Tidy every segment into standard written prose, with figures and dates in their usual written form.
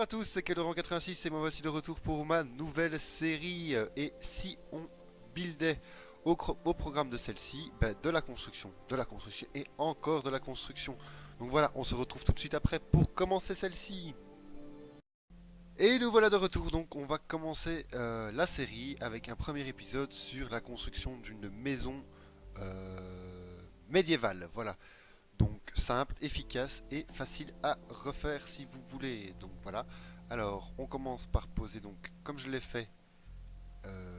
à tous, c'est Keldron86 et moi voici de retour pour ma nouvelle série. Et si on buildait au programme de celle-ci, de la construction et encore de la construction. Donc voilà, on se retrouve tout de suite après pour commencer celle-ci. Et nous voilà de retour, donc on va commencer la série avec un premier épisode sur la construction d'une maison médiévale. Voilà. Donc simple, efficace et facile à refaire si vous voulez. Donc voilà. Alors on commence par poser donc comme je l'ai fait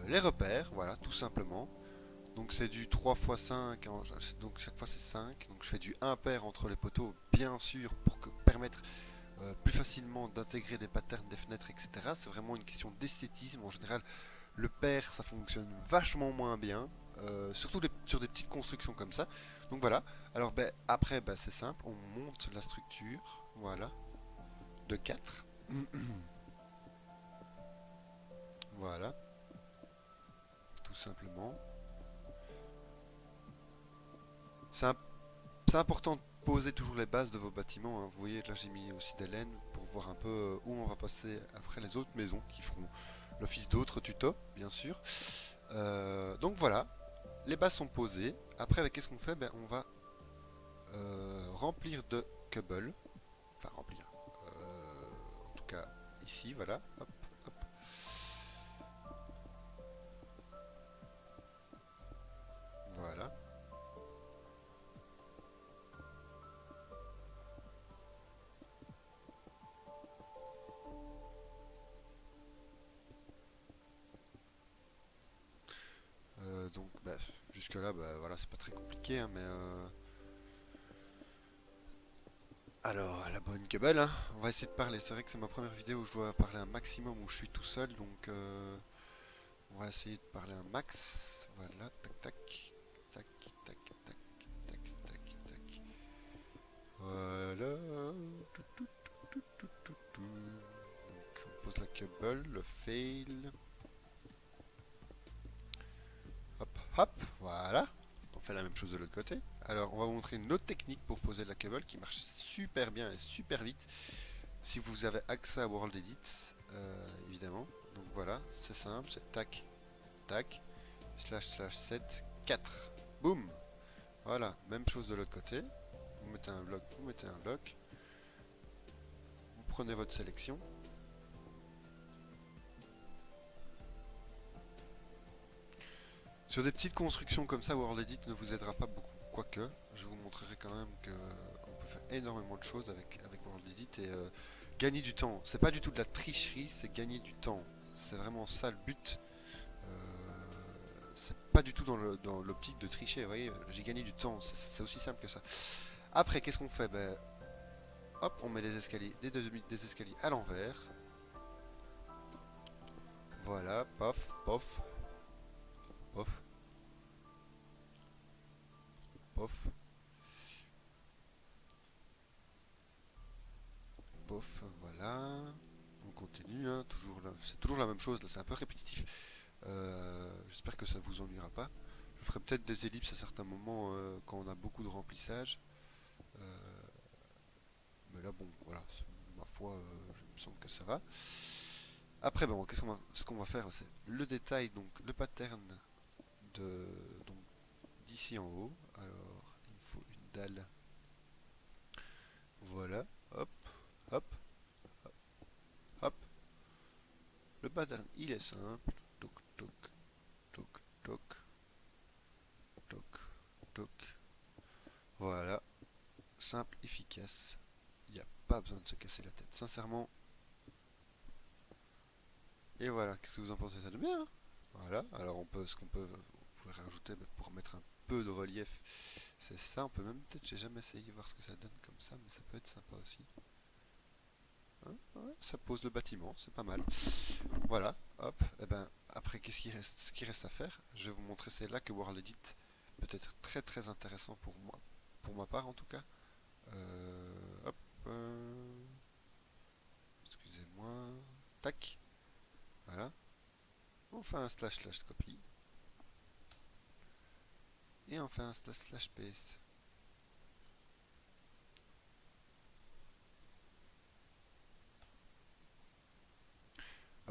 les repères, voilà tout simplement. Donc c'est du 3 x 5, donc chaque fois c'est 5. Donc je fais du impair entre les poteaux bien sûr pour permettre plus facilement d'intégrer des patterns, des fenêtres, etc. C'est vraiment une question d'esthétisme. En général le pair ça fonctionne vachement moins bien. Surtout sur des petites constructions comme ça. Donc voilà. Alors après c'est simple, on monte la structure, voilà, de 4. Voilà, tout simplement. C'est un- c'est important de poser toujours les bases de vos bâtiments, hein. Vous voyez, là j'ai mis aussi des laines pour voir un peu où on va passer après les autres maisons qui feront l'office d'autres tutos, bien sûr. Donc voilà, les bases sont posées. Après, qu'est-ce qu'on fait? On va remplir de cobble. Enfin, remplir. En tout cas, ici, voilà. Hop, hop. Voilà. Donc, jusque là, voilà, c'est pas très compliqué, hein, mais alors, la bonne cobble, hein. On va essayer de parler. C'est vrai que c'est ma première vidéo où je dois parler un maximum, où je suis tout seul, donc on va essayer de parler un max. Voilà, tac, tac, tac, tac, tac, tac, tac, tac. Voilà. Tout, tout, tout, tout, tout, tout. Donc, on pose la cobble, le fail. Hop, hop, voilà. On fait la même chose de l'autre côté. Alors, on va vous montrer une autre technique pour poser de la cable qui marche super bien et super vite. Si vous avez accès à World Edit, évidemment. Donc voilà, c'est simple, c'est tac, tac, slash, slash, 7, 4. Boum. Voilà, même chose de l'autre côté. Vous mettez un bloc, vous mettez un bloc. Vous prenez votre sélection. Sur des petites constructions comme ça, World Edit ne vous aidera pas beaucoup. Quoique, je vous montrerai quand même qu'on peut faire énormément de choses avec World Edit et gagner du temps. C'est pas du tout de la tricherie, c'est gagner du temps. C'est vraiment ça le but. C'est pas du tout dans l'optique de tricher, vous voyez, j'ai gagné du temps, c'est aussi simple que ça. Après, qu'est-ce qu'on fait? Hop, on met les escaliers, des escaliers à l'envers. Voilà, pof, pof, pof, pof, pof, voilà. On continue, hein, c'est toujours la même chose, c'est un peu répétitif. J'espère que ça vous ennuiera pas. Je ferai peut-être des ellipses à certains moments quand on a beaucoup de remplissage. Mais là, bon, voilà, ma foi, il me semble que ça va. Après, ce qu'on va faire, c'est le détail, donc le pattern de donc d'ici en haut. Alors, il me faut une dalle. Voilà, hop, hop, hop, hop. Le pattern, il est simple. Toc, toc, toc, toc, toc, toc. Voilà, simple, efficace. Il n'y a pas besoin de se casser la tête, sincèrement. Et voilà, qu'est-ce que vous en pensez? Ça de bien, hein? Voilà, alors vous pouvez rajouter pour mettre un peu de relief. C'est ça, on peut même peut-être, j'ai jamais essayé voir ce que ça donne comme ça, mais ça peut être sympa aussi. Hein, ouais, ça pose le bâtiment, c'est pas mal. Voilà, hop, et après qu'est-ce qui reste? Ce qui reste à faire, je vais vous montrer, c'est là que World Edit peut être très très intéressant pour moi, pour ma part en tout cas. Hop, excusez-moi, tac, voilà. On fait un slash slash copy. Et on fait un slash slash paste.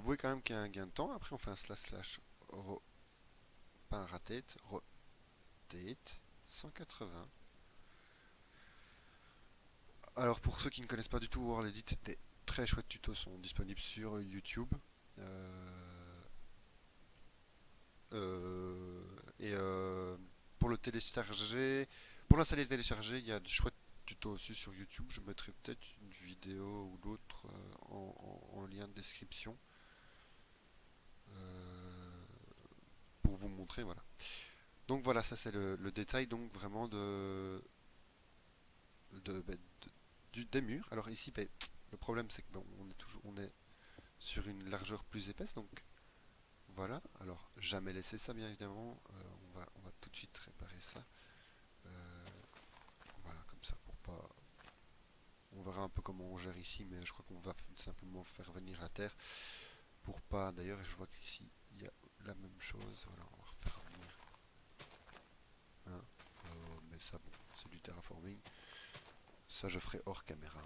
avouez quand même qu'il y a un gain de temps. Après, on fait un slash pas un rotate, rotate 180. Alors pour ceux qui ne connaissent pas du tout World Edit, des très chouettes tutos sont disponibles sur YouTube. Et pour le télécharger, pour l'installer et le télécharger, il y a de chouettes tutos aussi sur YouTube. Je mettrai peut-être une vidéo ou l'autre en lien de description euh, pour vous montrer. Voilà. Donc voilà, ça c'est le détail donc vraiment bah, des murs. Alors ici, bah, le problème c'est que bon, on est sur une largeur plus épaisse, donc voilà. Alors jamais laisser ça bien évidemment. On va tout de suite réparer ça. Euh, voilà, comme ça pour pas. On verra un peu comment on gère ici, mais je crois qu'on va simplement faire venir la terre pour pas. D'ailleurs, je vois qu'ici il y a la même chose. Voilà, on va refaire venir. Hein. Mais ça, bon, c'est du terraforming. Ça, je ferai hors caméra.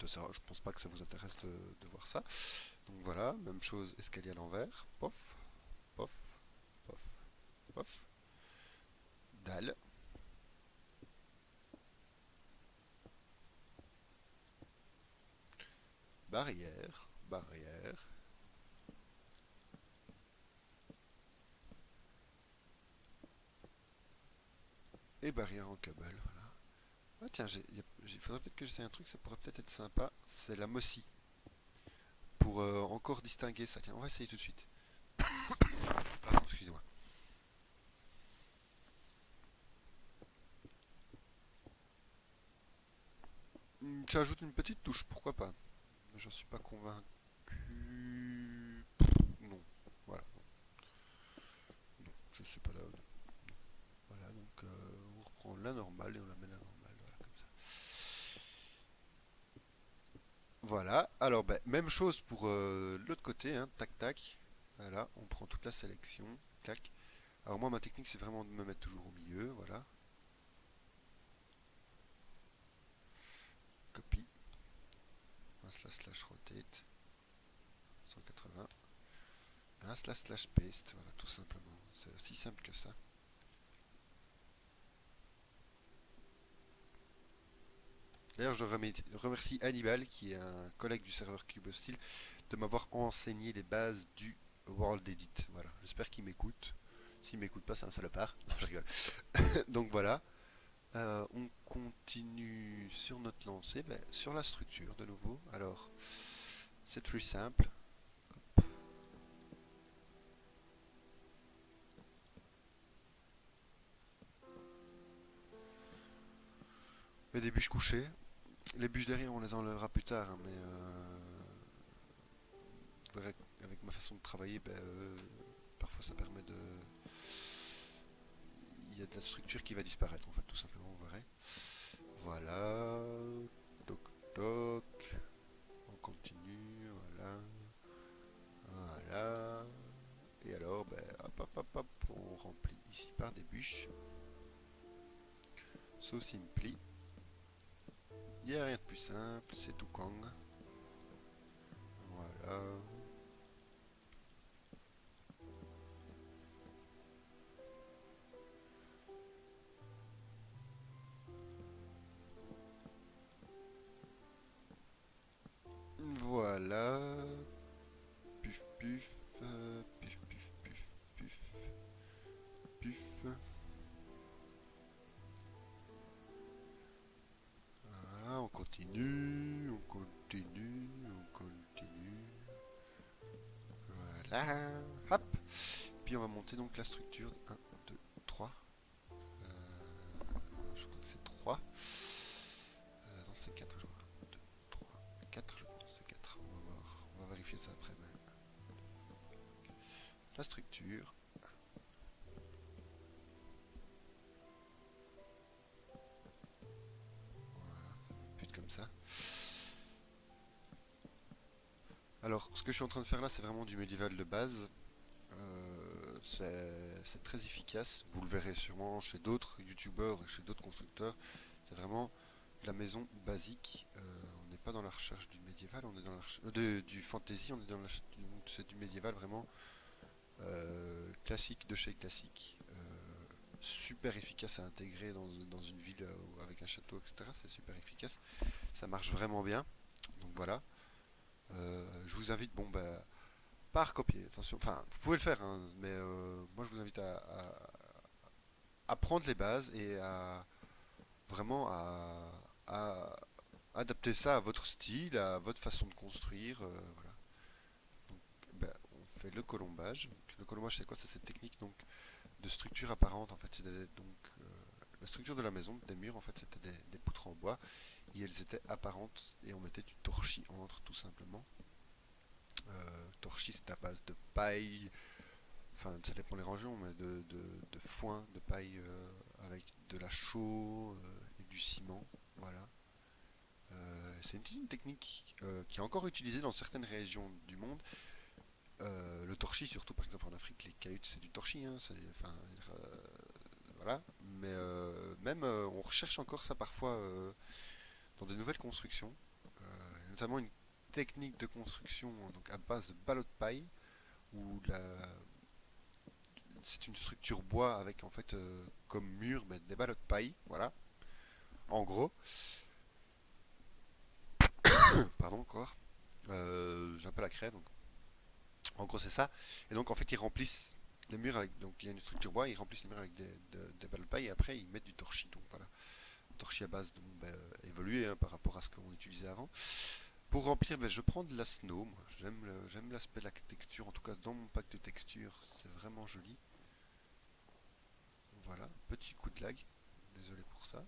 Ça, je pense pas que ça vous intéresse de voir ça. Donc voilà, même chose, escalier à l'envers. Pof, pof, pof, pof. Dalle. Barrière, barrière. Et barrière en câble, voilà. Ah tiens, il faudrait peut-être que j'essaie un truc, ça pourrait peut-être être sympa. C'est la Mossy. Pour encore distinguer ça. Tiens, on va essayer tout de suite. Pardon, excusez-moi. Ça ajoute une petite touche, pourquoi pas. J'en suis pas convaincu. Non. Voilà. Non, je suis pas là. Non. Voilà, donc on reprend la normale et on la met la normale. Voilà, comme ça. Voilà. Alors, ben, même chose pour l'autre côté. Hein. Tac, tac. Voilà, on prend toute la sélection. Clac. Alors moi, ma technique, c'est vraiment de me mettre toujours au milieu. Voilà. Copie. Un slash rotate. 180. Un slash paste. Voilà, tout simplement. C'est aussi simple que ça. D'ailleurs, je remercie Hannibal, qui est un collègue du serveur CubeStyle, de m'avoir enseigné les bases du World Edit. Voilà, j'espère qu'il m'écoute. S'il m'écoute pas, c'est un salopard. Non, je rigole. Donc voilà. On continue sur notre lancée, ben, sur la structure de nouveau. Alors, c'est très simple. Les bûches couchées. Les bûches derrière, on les enlèvera plus tard, hein, mais vous verrez avec ma façon de travailler, ben, parfois ça permet de. Il y a de la structure qui va disparaître, en fait, tout simplement, vous verrez. Voilà. Toc toc. On continue, voilà. Voilà. Et alors, ben, hop hop hop hop, on remplit ici par des bûches. So simply. Il n'y a rien de plus simple, c'est tout Kang. Voilà. Voilà. Puf puf. Puf puf puf puf. Puf. Voilà, on continue, on continue, on continue. Voilà. Hop. Puis on va monter donc la structure. 1, 2, 3. Je crois que c'est 3. Non, c'est 4, je crois. 1, 2, 3, 4, je pense. C'est 4. On va voir. On va vérifier ça après. Mais... La structure. Voilà. But comme ça. Alors, ce que je suis en train de faire là, c'est vraiment du médiéval de base. C'est très efficace. Vous le verrez sûrement chez d'autres youtubeurs et chez d'autres constructeurs. C'est vraiment la maison basique. On n'est pas dans la recherche du médiéval, on est dans la recherche du fantasy, on est dans la recherche c'est du médiéval vraiment classique de chez classique. Super efficace à intégrer dans une ville avec un château, etc. C'est super efficace, ça marche vraiment bien. Donc voilà. Je vous invite, bon bah, pas à recopier, attention, enfin vous pouvez le faire, hein, mais moi je vous invite à prendre les bases et à vraiment à adapter ça à votre style, à votre façon de construire. Voilà. Donc, ben, on fait le colombage. Donc, le colombage, c'est quoi? C'est cette technique donc de structure apparente. En fait, donc la structure de la maison, des murs, en fait, c'était des poutres en bois et elles étaient apparentes et on mettait du torchis entre, tout simplement. Torchis, c'est à base de paille. Enfin, ça dépend les régions, mais de foin, de paille avec de la chaux et du ciment. Voilà. C'est une technique qui est encore utilisée dans certaines régions du monde. Le torchis, surtout par exemple en Afrique, les cahutes c'est du torchis, hein, enfin, voilà. Mais même on recherche encore ça parfois dans de nouvelles constructions, notamment une technique de construction donc à base de ballots de paille où c'est une structure bois avec en fait comme mur ben, des ballots de paille, voilà, en gros. Pardon encore. J'ai un peu la crève, donc en gros, c'est ça. Et donc, en fait, ils remplissent les murs avec. Donc, il y a une structure bois, ils remplissent les murs avec des balles de paille et après, ils mettent du torchis. Donc, voilà. Un torchis à base donc, ben, évolué hein, par rapport à ce qu'on utilisait avant. Pour remplir, ben, je prends de la snow. Moi. J'aime l'aspect de la texture. En tout cas, dans mon pack de texture, c'est vraiment joli. Voilà. Petit coup de lag. Désolé pour ça.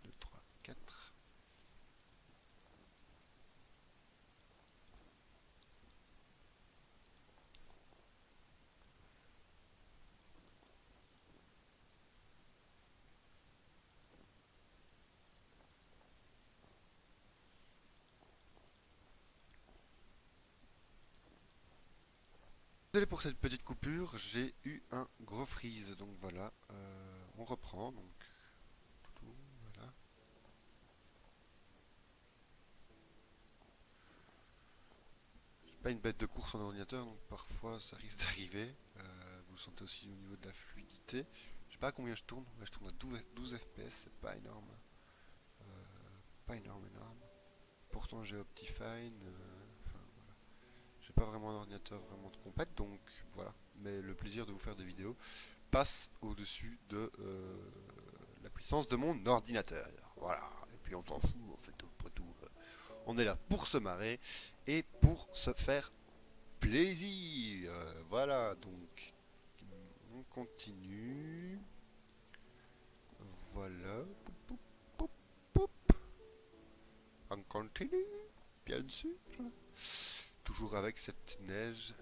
2, 3, 4. Désolé pour cette petite coupure, j'ai eu un gros freeze, donc voilà, on reprend, donc voilà. Pas une bête de course en ordinateur, donc parfois ça risque d'arriver. Vous le sentez aussi au niveau de la fluidité. Je sais pas à combien je tourne, ouais, je tourne à 12 FPS, c'est pas énorme. Euh, pas énorme, énorme. Pourtant j'ai Optifine, enfin voilà. J'ai pas vraiment un ordinateur vraiment de compète, donc voilà. Mais le plaisir de vous faire des vidéos passe au-dessus de la puissance de mon ordinateur. Voilà. Et puis on s'en fout, en fait, après tout. On est là pour se marrer et pour se faire plaisir. Voilà, donc on continue. Voilà. Poup, poup, poup. On continue, bien sûr. Toujours avec cette neige.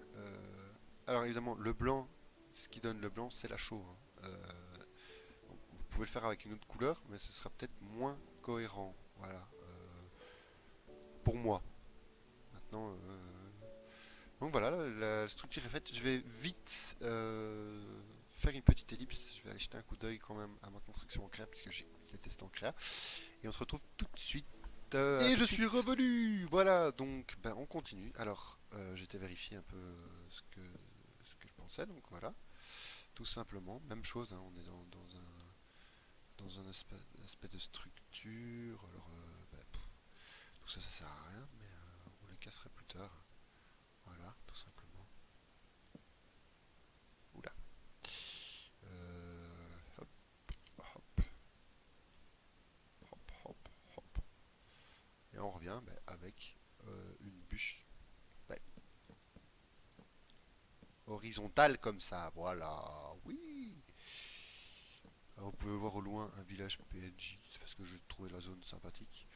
Alors évidemment, le blanc, ce qui donne le blanc, c'est la chaux. Hein. Vous pouvez le faire avec une autre couleur, mais ce sera peut-être moins cohérent. Voilà. Pour moi. Maintenant, donc voilà, la structure est faite. Je vais vite faire une petite ellipse. Je vais aller jeter un coup d'œil quand même à ma construction en créa, puisque j'ai testé en créa. Et on se retrouve tout de suite. Et je suis revenu. Voilà, donc ben, on continue. Alors, j'étais vérifié un peu ce que je pensais, donc voilà. Tout simplement, même chose, hein, on est dans un aspect de structure. Alors, ben, tout ça, ça sert à rien, mais on les casserait plus tard. Voilà, tout simplement. Oula. Hop, hop, hop, hop, hop. Et on revient ben, avec une bûche ben, horizontale comme ça. Voilà, oui. Alors, vous pouvez voir au loin un village PNJ, c'est parce que je trouvais la zone sympathique.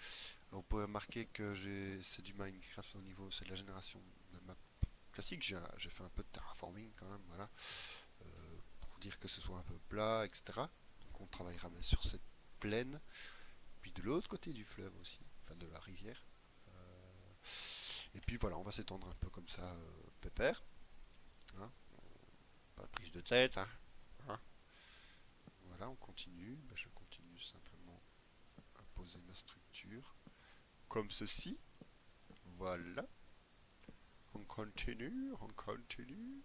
Alors, vous pouvez remarquer que c'est du Minecraft au niveau, c'est de la génération de map classique. J'ai fait un peu de terraforming quand même, voilà, pour dire que ce soit un peu plat, etc. Donc on travaillera bien sur cette plaine, puis de l'autre côté du fleuve aussi, enfin de la rivière. Et puis voilà, on va s'étendre un peu comme ça, pépère. Hein. Pas de prise de tête, hein. Hein. Voilà, on continue. Ben, je continue. continue simplement à poser ma structure. Comme ceci. Voilà. On continue, on continue.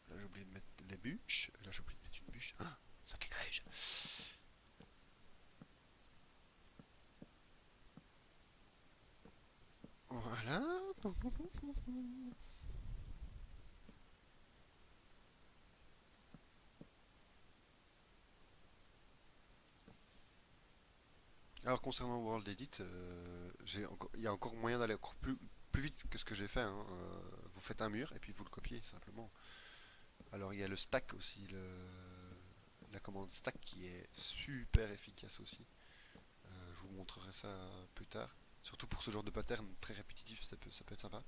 Là j'ai oublié de mettre les bûches. Là j'ai oublié de mettre une bûche. Ah, sacrilège. Voilà. Alors concernant World Edit, il y a encore moyen d'aller encore plus vite que ce que j'ai fait, hein. Vous faites un mur et puis vous le copiez simplement. Alors il y a le stack aussi, la commande stack qui est super efficace aussi. Je vous montrerai ça plus tard. Surtout pour ce genre de pattern très répétitif, ça peut être sympa.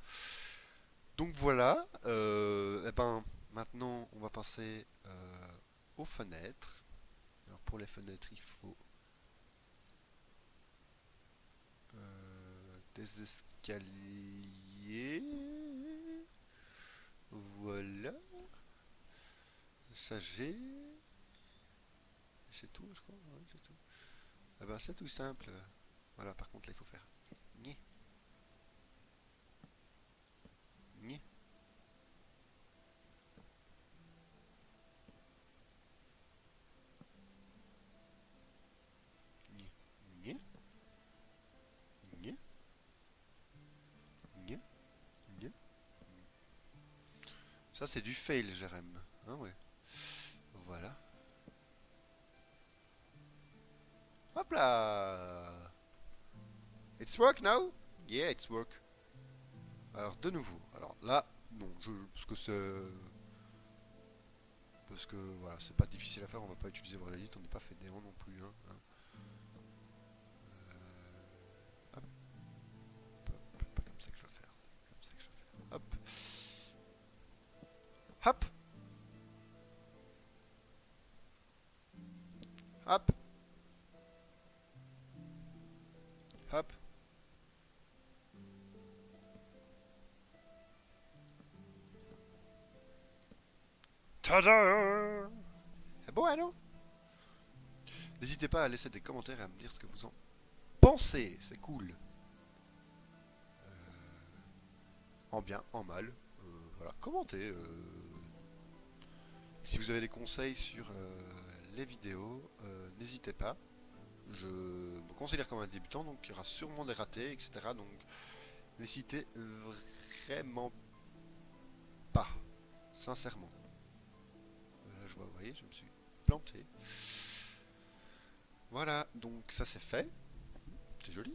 Donc voilà, et ben, maintenant on va passer aux fenêtres. Alors pour les fenêtres, il faut des escaliers. Voilà. Ça j'ai. C'est tout, je crois. Ouais, c'est tout. Eh ben c'est tout simple. Voilà, par contre là il faut faire. Ni, ni, ni, ni, ni, ni, ni. Ça c'est du fail, Jérém. Hein, ouais. Voilà. Hop là. It's work now? Yeah, it's work. Alors de nouveau. Alors là, non, parce que voilà, c'est pas difficile à faire. On va pas utiliser Wordedit. On n'est pas fait néant non plus. Hein. Hop, hop, pas comme ça que je vais faire. Comme ça que je vais faire. Hop, hop, hop, hop. Tada! C'est beau, hein, non? N'hésitez pas à laisser des commentaires et à me dire ce que vous en pensez. C'est cool. En bien, en mal. Voilà, commentez. Si vous avez des conseils sur les vidéos, n'hésitez pas. Je me considère comme un débutant, donc il y aura sûrement des ratés, etc. Donc n'hésitez vraiment pas, sincèrement. Là, je vois, vous voyez, je me suis planté. Voilà, donc ça c'est fait. C'est joli.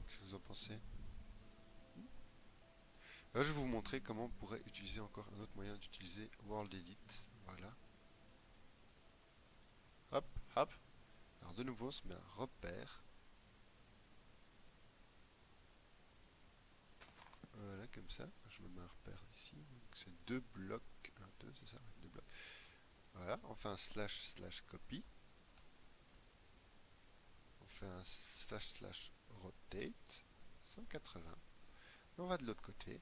Qu'est-ce que vous en pensez? Là, je vais vous montrer comment on pourrait utiliser encore un autre moyen d'utiliser World Edit. Voilà. Hop, hop. Alors de nouveau, on se met un repère. Voilà, comme ça. Je me mets un repère ici. C'est deux blocs. Un, deux, c'est ça, ouais, deux blocs. Voilà, on fait un slash slash copy. On fait un slash slash rotate 180. On va de l'autre côté.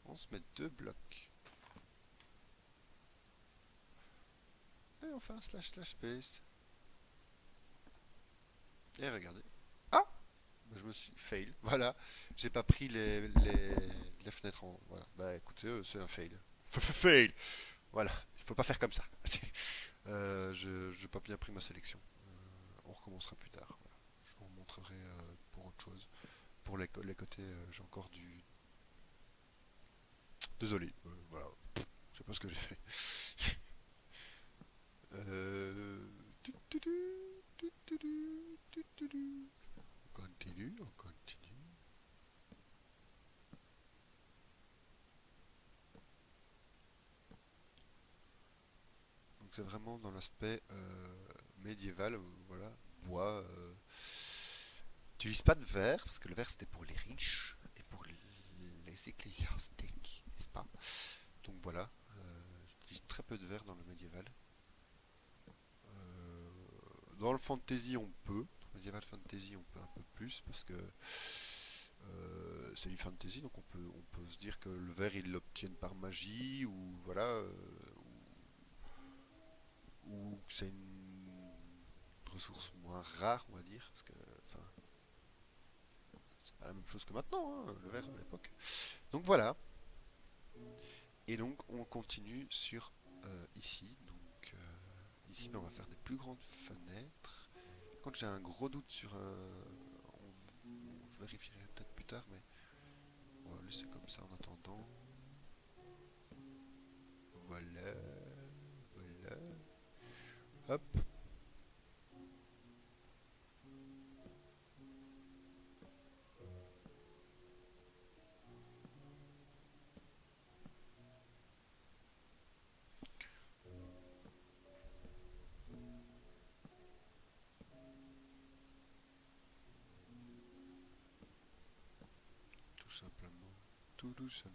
On se met deux blocs. Et on fait un slash slash paste. Et regardez. Ah, je me suis fail. Voilà, j'ai pas pris les fenêtres en. Voilà, bah écoutez, c'est un fail. Fail. Voilà, il faut pas faire comme ça. Je n'ai pas bien pris ma sélection. On recommencera plus tard. Voilà. Je vous montrerai pour autre chose. Pour les côtés, j'ai encore du. Désolé, voilà. Je sais pas ce que j'ai fait. On continue, on continue. Donc c'est vraiment dans l'aspect médiéval, voilà, bois. J'utilise pas de verre, parce que le verre c'était pour les riches et pour les ecclésiastiques, n'est-ce pas? Donc voilà, j'utilise très peu de verre dans le médiéval. dans le fantasy on peut, dans le medieval fantasy on peut un peu plus parce que c'est du fantasy, donc on peut se dire que le verre ils l'obtiennent par magie ou voilà, ou que c'est une ressource moins rare, on va dire, parce que enfin c'est pas la même chose que maintenant, hein, le verre à l'époque. Donc voilà, et donc on continue sur ici. Donc ici ben, on va faire des plus grandes fenêtres. Quand j'ai un gros doute sur, je vérifierai peut-être plus tard, mais on va laisser comme ça en attendant. Voilà, voilà. Hop. Tout simplement, tout doucement.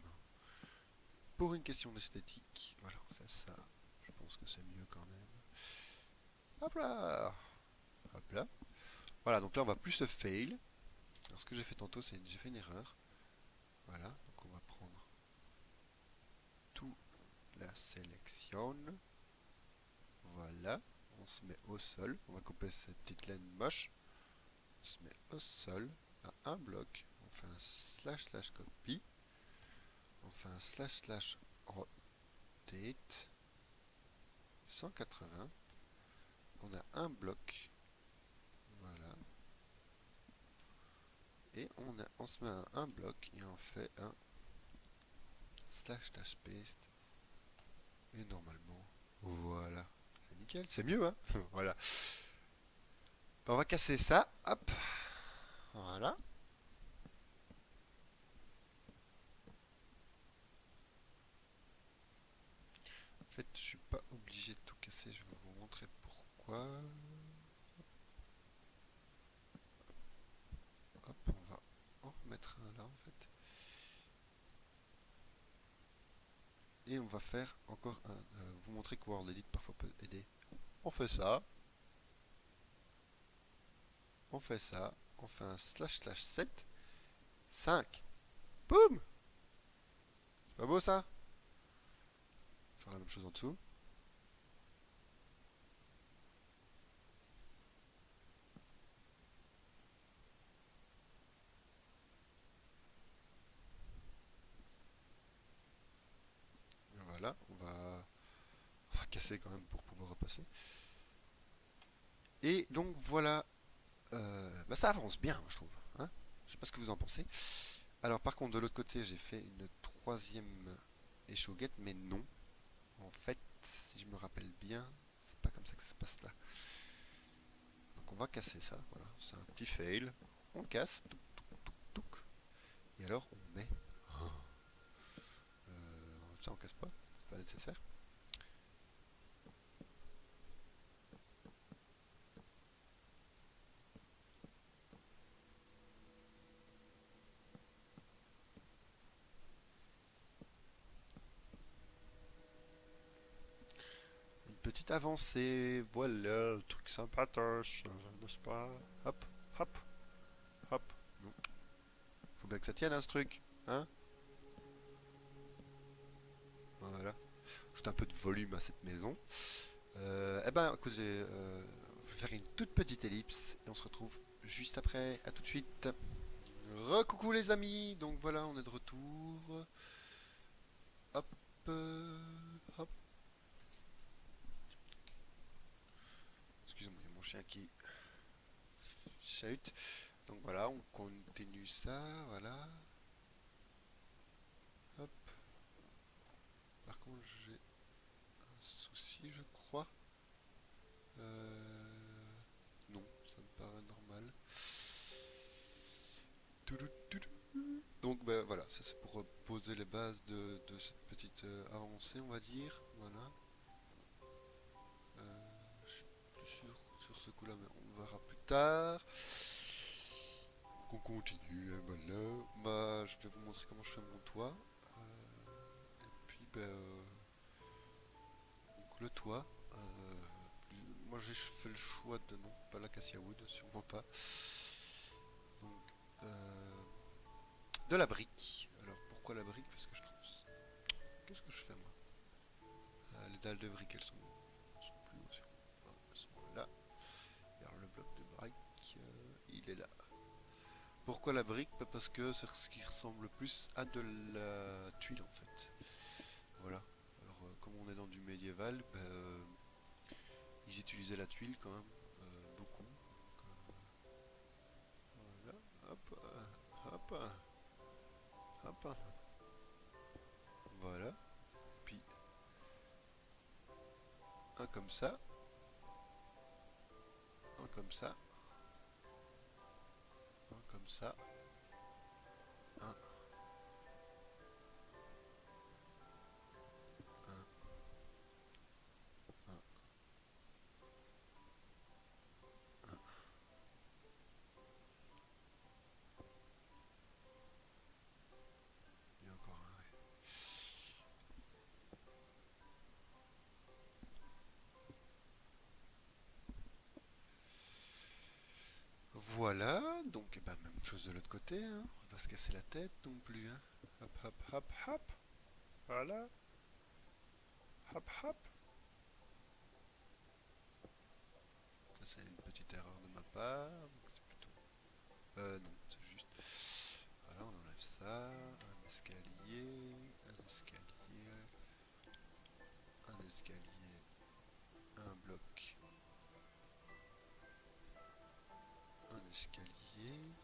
Pour une question d'esthétique, voilà, on fait ça. Je pense que c'est mieux quand même. Hop là. Hop là. Voilà, donc là on va plus se fail. Alors ce que j'ai fait tantôt, c'est j'ai fait une erreur. Voilà, donc on va prendre tout la sélection. Voilà, on se met au sol. On va couper cette petite laine moche. On se met au sol à un bloc. On fait un slash slash copy. On fait un slash slash rotate 180. On a un bloc. Voilà. Et on se met à un bloc et on fait un slash dash paste. Et normalement, voilà. C'est nickel, c'est mieux, hein. Voilà. On va casser ça. Hop. Voilà. En fait, je suis pas obligé de tout casser. Je vais vous montrer pourquoi. Hop, on va en remettre un là, en fait. Et on va faire encore un... vous montrer que World Edit parfois peut aider. On fait ça. On fait ça. On fait un slash slash 7. 5. Boum. C'est pas beau ça? Faire la même chose en dessous. Voilà, on va casser quand même pour pouvoir repasser. Et donc voilà, bah, ça avance bien, je trouve. Hein, je sais pas ce que vous en pensez. Alors par contre, de l'autre côté, j'ai fait une troisième échauguette, mais non. En fait, si je me rappelle bien, c'est pas comme ça que ça se passe là. Donc on va casser ça, voilà, c'est un petit fail. On casse, touc, touc, touc, touc. Et alors on met... ça on casse pas, c'est pas nécessaire. Une petite avancée, voilà, le truc sympatoche, n'est-ce pas? Hop, hop, hop. Non. Faut bien que ça tienne, hein, ce truc. Hein? Voilà. Juste un peu de volume à cette maison. Eh ben, écoutez, je vais faire une toute petite ellipse et on se retrouve juste après. À tout de suite. Recoucou les amis. Donc voilà, on est de retour. Hop, hop. Excusez-moi, il y a mon chien qui chahute. Donc voilà, on continue ça. Voilà. Hop. Par contre, j'ai un souci, je crois. Non, ça me paraît normal. Donc ben, voilà, ça c'est pour poser les bases de cette petite avancée, on va dire. Voilà. Je suis plus sûr sur ce coup-là, mais on verra plus tard. Donc on continue, hein, voilà. Bah, je vais vous montrer comment je fais mon toit. Et puis, ben, donc le toit. moi j'ai fait le choix de non, pas l'acacia wood, sûrement pas. Donc, de la brique. Alors pourquoi la brique? Parce que je trouve. Qu'est-ce que je fais moi? Les dalles de briques, sont plus hautes. Elles sont là. Et alors le bloc de brique, il est là. Pourquoi la brique? Bah, parce que c'est ce qui ressemble plus à de la tuile en fait. Voilà. Alors comme on est dans du médiéval, bah, ils utilisaient la tuile quand même beaucoup. Voilà. Hop, hop, hop. Voilà. Puis un comme ça, un comme ça, un comme ça, un, un, un, un. Et encore un. Ouais. Voilà, donc eh ben, même chose de l'autre côté, hein. On va pas se casser la tête non plus, hein. Hop, hop, hop, hop. Voilà. Hop, hop. C'est une petite erreur de ma part. Donc c'est plutôt. Non, c'est juste. Voilà, on enlève ça. Un escalier. Un escalier. Un escalier. Un bloc. Un escalier.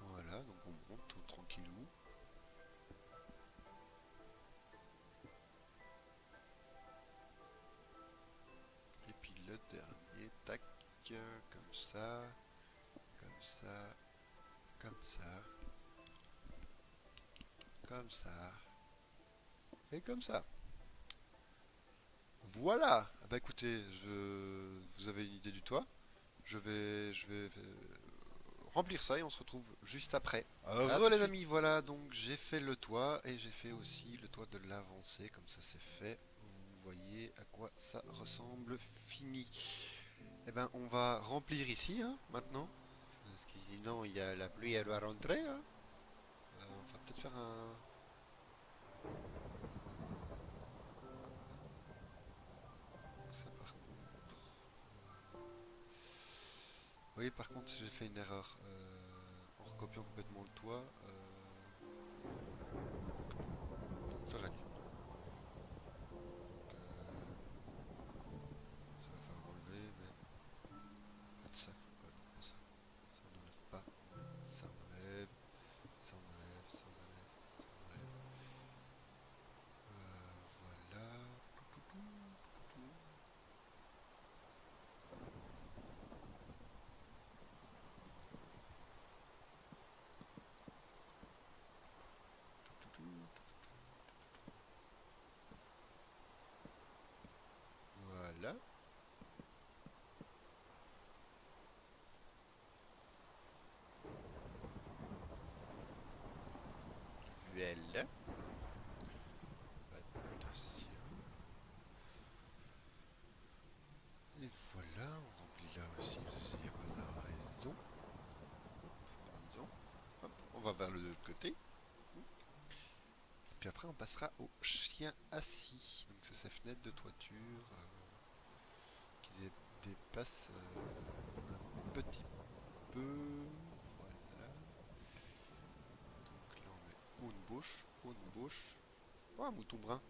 Voilà, donc on monte tout tranquillou. Et puis le dernier, tac, comme ça, comme ça, comme ça, comme ça, et comme ça. Voilà. Ah bah écoutez, vous avez une idée du toit. Je vais remplir ça et on se retrouve juste après. À tout Re de les suite. amis, voilà, donc j'ai fait le toit et j'ai fait aussi le toit de l'avancée, comme ça c'est fait. Vous voyez à quoi ça ressemble fini. Eh ben on va remplir ici hein, maintenant. Parce que sinon il y a la pluie, elle va rentrer. Hein. On va peut-être faire un. Ça par contre. Oui par contre j'ai fait une erreur. En recopiant complètement le toit. Non, j'aurais dû. Ça va falloir enlever, mais en fait ça faut pas. Non, ça on n'enlève pas, mais ça on enlève, ça on enlève, ça on enlève, ça on enlève. Voilà. Tout, tout, tout, tout, tout, tout, tout. Voilà. Voilà. Attention. Et voilà, on remplit là aussi, il n'y a pas de raison. Pardon. Hop, on va vers l'autre côté. Puis après, on passera au chien assis. Donc, c'est sa fenêtre de toiture qui dépasse un petit peu. Voilà. Donc là, on met une bouche, une bouche. Oh, un mouton brun.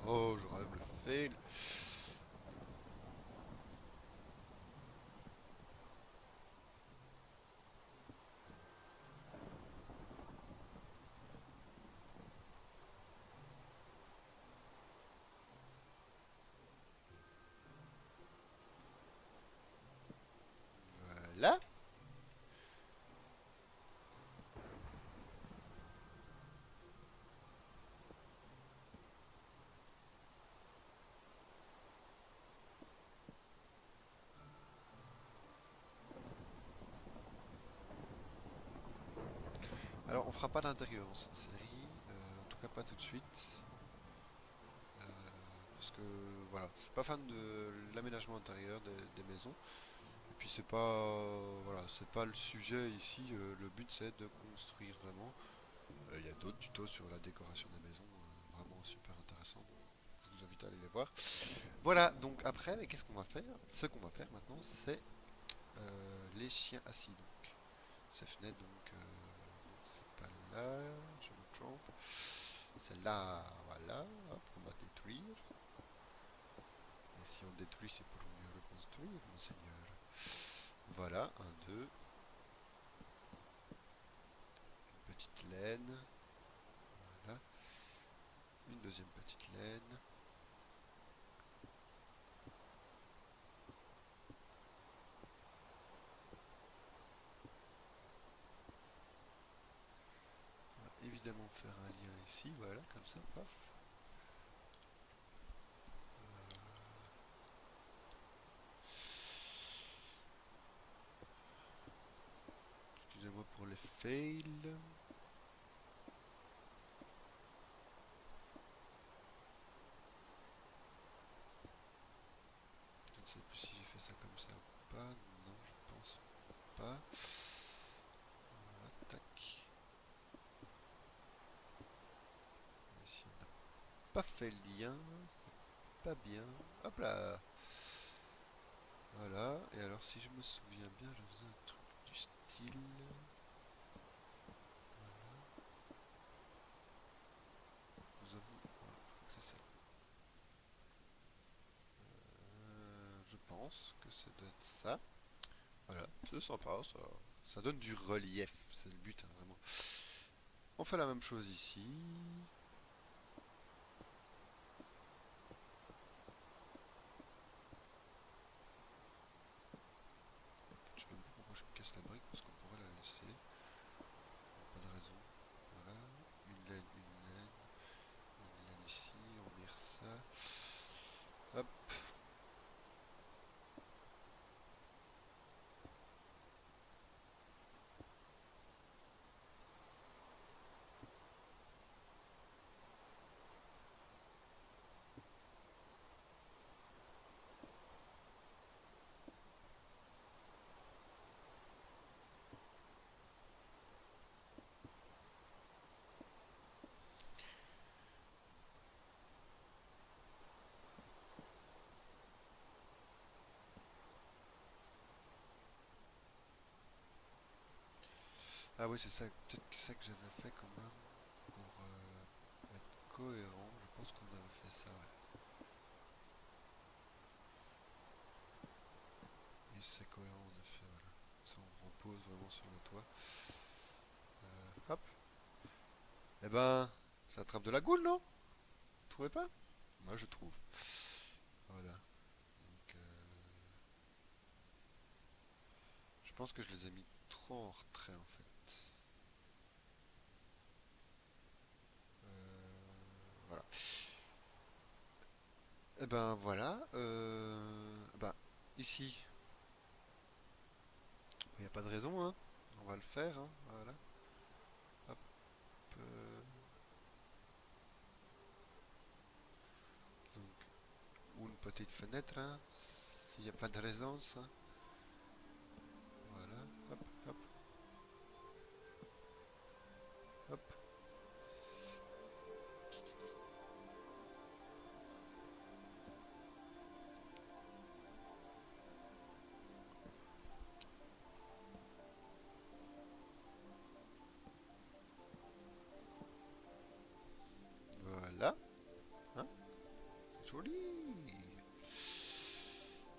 Oh, j'aurais même le fail. Voilà. Alors, on fera pas d'intérieur dans cette série. En tout cas, pas tout de suite. parce que voilà, je suis pas fan de l'aménagement intérieur des maisons. Et puis c'est pas voilà, c'est pas le sujet ici. Le but c'est de construire vraiment. Il y a d'autres tutos sur la décoration des maisons, vraiment super intéressants. Je vous invite à aller les voir. Voilà, donc après, mais qu'est-ce qu'on va faire? Ce qu'on va faire maintenant, c'est les chiens assis. Donc, ces fenêtres, c'est pas là, je me trompe. C'est là, voilà. Hop, on va détruire. Et si on détruit, c'est pour mieux reconstruire, monseigneur. Voilà, un, deux. Une petite laine. Voilà. Une deuxième petite laine. On va évidemment faire un lien ici, voilà, comme ça, paf. Excusez-moi pour les fails. Je ne sais plus si j'ai fait ça comme ça ou pas. Non, je pense pas. Voilà, tac. Ici, on n'a pas fait le lien. C'est pas bien. Hop là. Voilà. Et alors, si je me souviens bien, je faisais un truc du style. Je vous avoue, voilà, je crois que c'est ça. Je pense que ça doit être ça. Voilà, c'est sympa, ça donne du relief. C'est le but, hein, vraiment. On fait la même chose ici. Je sais même pas pourquoi je casse la brique parce qu'on pourrait la laisser. Pas de raison. Voilà. Une laine, une laine. Une laine ici. On vire ça. Hop. Ah oui, c'est ça. Peut-être que c'est ça que j'avais fait quand même. Pour être cohérent. Je pense qu'on avait fait ça, ouais. Et c'est cohérent en effet, voilà. Ça on repose vraiment sur le toit. Hop. Eh ben, ça attrape de la goule, non? Vous trouvez pas? Moi je trouve. Voilà. Donc, je pense que je les ai mis trop en retrait en fait. Voilà. Eh ben voilà. Ben, ici, il n'y a pas de raison, hein. On va le faire, hein. Voilà. Hop. euh, donc, ou une petite fenêtre, hein. S'il n'y a pas de raison, ça. Voilà. Hop, hop, hop. Voilà. Hein. Joli.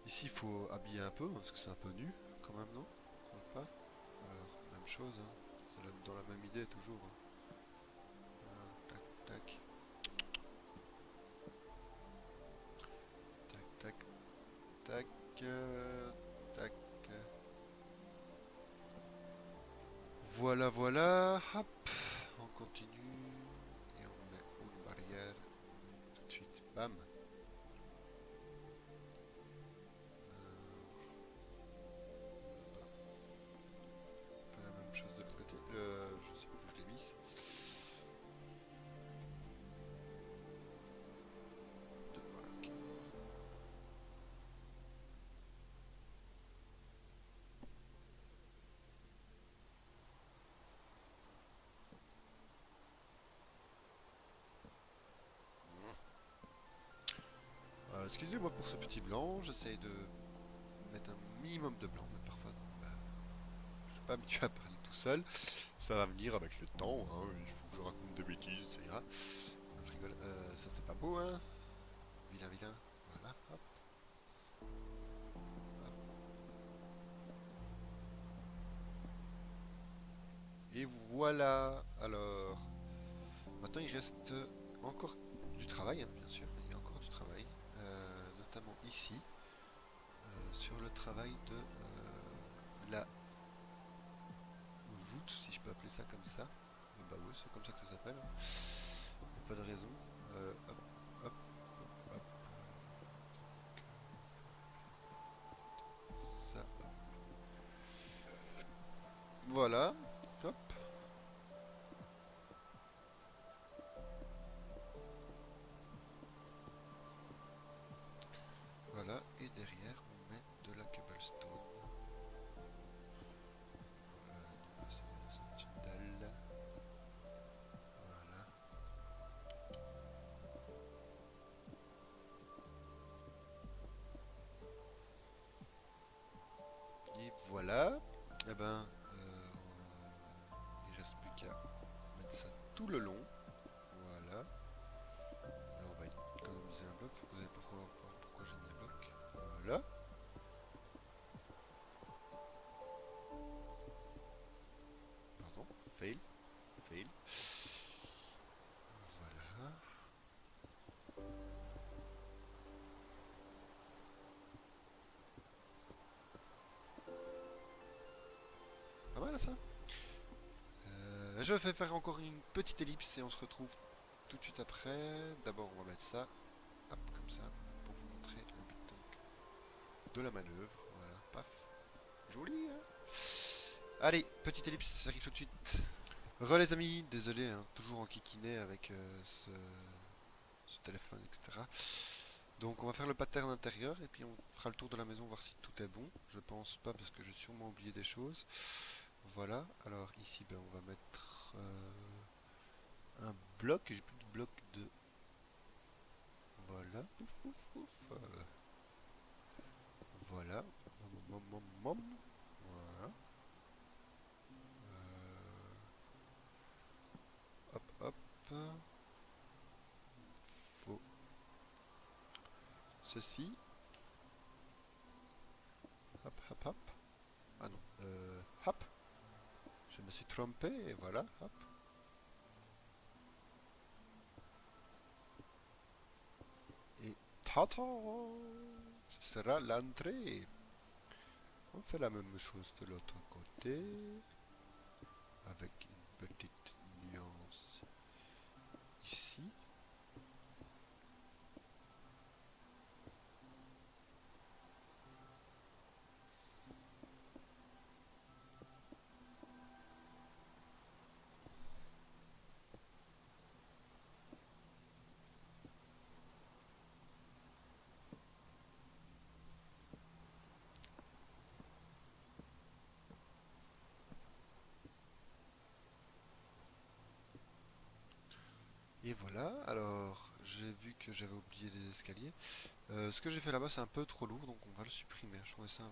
Ici, il faut habiller un peu, parce que c'est un peu nu, quand même, non? Je crois pas. Alors, même chose, hein. C'est dans la même idée, toujours, hein. Voilà, tac, tac, tac, tac, tac, tac. Voilà, voilà, hop, on continue, et on met une barrière, tout de suite, bam. On fait la même chose de l'autre côté, je sais plus où je l'ai mis. Voilà. excusez-moi pour ce petit blanc, j'essaye de mettre un minimum de blanc, mais parfois, bah, je suis pas habitué à parler tout seul. Ça va venir avec le temps, hein, il faut que je raconte des bêtises, ça ira. Non, je rigole, ça c'est pas beau, hein. Vilain, vilain, voilà, hop, hop. Et voilà, alors, maintenant il reste encore du travail, hein, bien sûr, il y a encore du travail, notamment ici, sur le travail de la voûte, si je peux appeler ça comme ça. Bah oui, c'est comme ça que ça s'appelle, hein. Il n'y a pas de raison. Hop, hop, hop, ça, hop. Voilà, hop, voilà, et derrière on met de la cobblestone. Donc ça va être une dalle. Voilà. Et voilà. Et ben, il reste plus qu'à mettre ça tout le long. Voilà. Alors on va économiser un bloc. Vous allez pourquoi j'ai mis un bloc. Voilà. Pardon. Fail. Fail. Voilà. Pas mal ça. Je vais faire encore une petite ellipse et on se retrouve tout de suite après. D'abord on va mettre ça. Hop, comme ça. Pour vous montrer le but donc, de la manœuvre. Voilà. Paf. Joli, hein. Allez, petite ellipse, j'arrive tout de suite. Les amis, désolé, hein, toujours en kikiné avec ce téléphone, etc. Donc on va faire le pattern intérieur et puis on fera le tour de la maison, voir si tout est bon. Je pense pas parce que j'ai sûrement oublié des choses. Voilà, alors ici ben, on va mettre un bloc, j'ai plus de bloc de... Voilà, pouf, pouf, pouf. Voilà, mom, mom, mom. Voilà. Hop, hop. Faut ceci. Hop, hop, hop. Ah non, hop. Je me suis trompé, et voilà, hop. Et tata, ce sera l'entrée. On fait la même chose de l'autre côté, avec une petite nuance ici. Et voilà, alors j'ai vu que j'avais oublié les escaliers. Ce que j'ai fait là-bas c'est un peu trop lourd, donc on va le supprimer. Je trouvais ça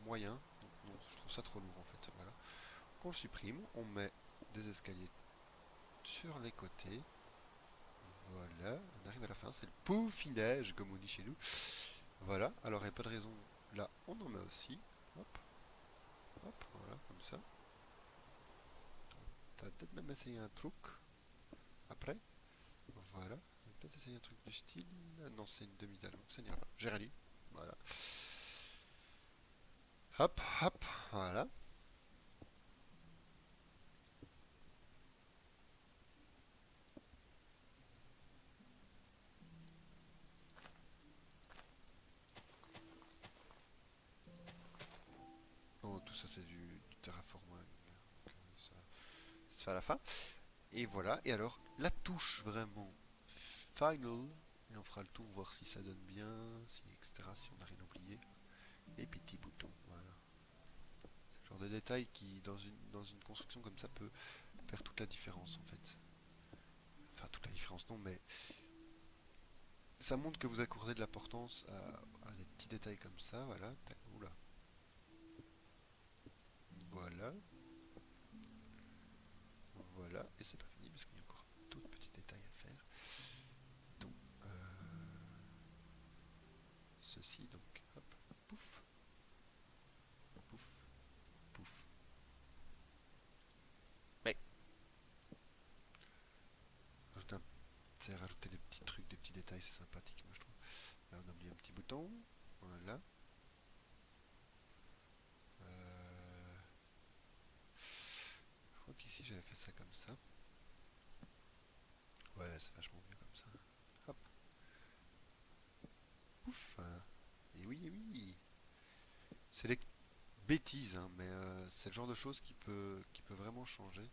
moyen, donc non, je trouve ça trop lourd en fait. Voilà. Donc on le supprime, on met des escaliers sur les côtés. Voilà, on arrive à la fin, c'est le peaufinage comme on dit chez nous. Voilà, alors il n'y a pas de raison, là on en met aussi. Hop, hop, voilà, comme ça. Ça va peut-être même essayer un truc après. Voilà, on va peut-être essayer un truc du style. Non, c'est une demi-dalle, donc ça n'ira pas. J'ai rien lu. Voilà. Hop, hop, voilà. Oh, tout ça c'est du terraforming. Donc, ça se fait à la fin. Et voilà, et alors la touche vraiment final. Et on fera le tour, voir si ça donne bien, si, etc. Si on n'a rien oublié. Les petits boutons, voilà. C'est le genre de détail qui, dans une construction comme ça, peut faire toute la différence en fait. Enfin, toute la différence non, mais ça montre que vous accordez de l'importance à des petits détails comme ça, voilà. Oula. Voilà, voilà, et c'est pas fini parce qu'il y a encore d'autres petits détails à faire. Donc, ceci, donc, hop, pouf, pouf, pouf. Mais, c'est rajouter des petits trucs, des petits détails, c'est sympathique, moi je trouve. Là, on a oublié un petit bouton, voilà. Euh, je crois qu'ici j'avais fait ça comme ça. Ouais, c'est vachement mieux comme ça. Hop, pouf. Et oui. C'est les bêtises, hein, mais c'est le genre de choses qui peut vraiment changer.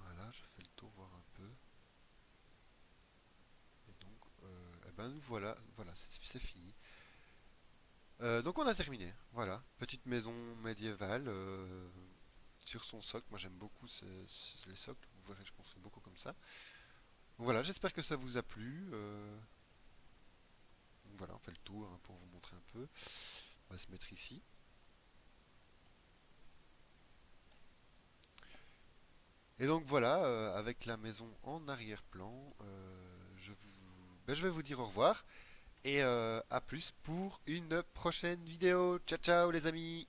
Voilà, je fais le tour voir un peu. Et donc, eh ben voilà, voilà, c'est fini. Donc on a terminé. Voilà, petite maison médiévale sur son socle. Moi j'aime beaucoup les socles. Vous verrez, je construis beaucoup comme ça. Donc voilà, j'espère que ça vous a plu. Donc voilà, on fait le tour hein, pour vous montrer un peu. On va se mettre ici. Et donc voilà, avec la maison en arrière-plan, je vais vous dire au revoir et à plus pour une prochaine vidéo. Ciao ciao les amis!